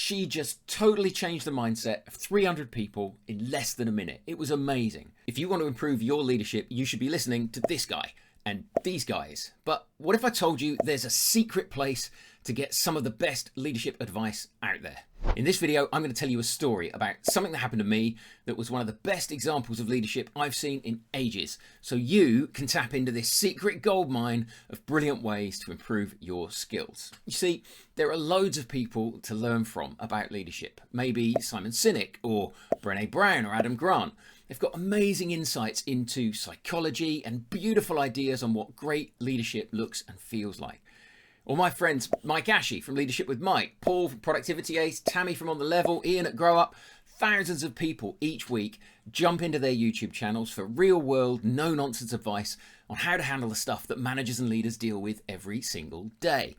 She just totally changed the mindset of 300 people in less than a minute. It was amazing. If you want to improve your leadership, you should be listening to this guy and these guys. But what if I told you there's a secret place to get some of the best leadership advice out there? In this video, I'm going to tell you a story about something that happened to me that was one of the best examples of leadership I've seen in ages. So you can tap into this secret goldmine of brilliant ways to improve your skills. You see, there are loads of people to learn from about leadership. Maybe Simon Sinek or Brenee Brown or Adam Grant. They've got amazing insights into psychology and beautiful ideas on what great leadership looks and feels like. Or my friends Mike Ashley from Leadership with Mike, Paul from Productivity Ace, Tammy from On The Level, Ian at Grow Up. Thousands of people each week jump into their YouTube channels for real world, no nonsense advice on how to handle the stuff that managers and leaders deal with every single day.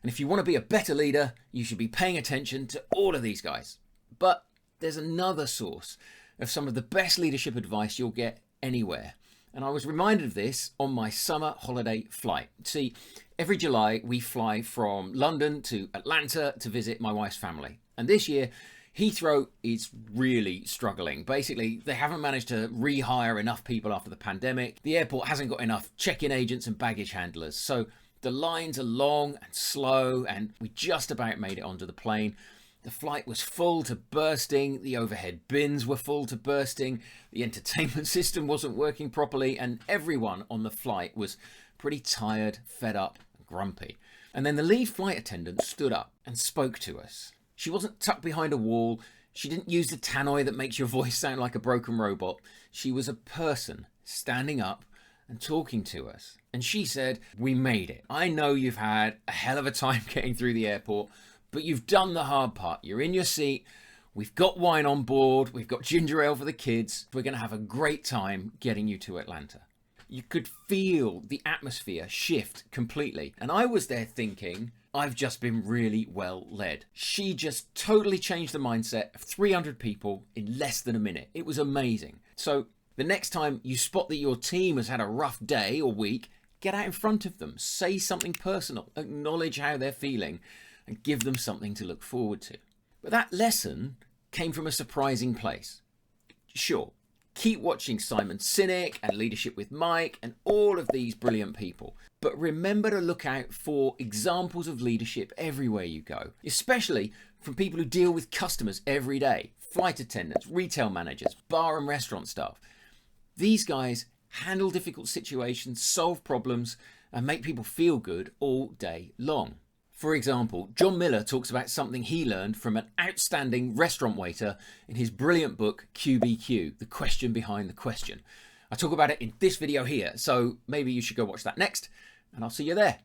And if you want to be a better leader, you should be paying attention to all of these guys. But there's another source of some of the best leadership advice you'll get anywhere. And I was reminded of this on my summer holiday flight. See, every July we fly from London to Atlanta to visit my wife's family. And this year, Heathrow is really struggling. Basically, they haven't managed to rehire enough people after the pandemic. The airport hasn't got enough check-in agents and baggage handlers. So the lines are long and slow, and we just about made it onto the plane. The flight was full to bursting, the overhead bins were full to bursting, the entertainment system wasn't working properly, and everyone on the flight was pretty tired, fed up, and grumpy. And then the lead flight attendant stood up and spoke to us. She wasn't tucked behind a wall, she didn't use the tannoy that makes your voice sound like a broken robot. She was a person standing up and talking to us. And she said, "We made it. I know you've had a hell of a time getting through the airport, but you've done the hard part. You're in your seat. We've got wine on board. We've got ginger ale for the kids. We're going to have a great time getting you to Atlanta." You could feel the atmosphere shift completely. And I was there thinking, I've just been really well led. She just totally changed the mindset of 300 people in less than a minute. It was amazing. So the next time you spot that your team has had a rough day or week, get out in front of them. Say something personal. Acknowledge how they're feeling and give them something to look forward to. But that lesson came from a surprising place. Sure, keep watching Simon Sinek and Leadership with Mike and all of these brilliant people. But remember to look out for examples of leadership everywhere you go, especially from people who deal with customers every day, flight attendants, retail managers, bar and restaurant staff. These guys handle difficult situations, solve problems, and make people feel good all day long. For example, John Miller talks about something he learned from an outstanding restaurant waiter in his brilliant book, QBQ, The Question Behind the Question. I talk about it in this video here, so maybe you should go watch that next, and I'll see you there.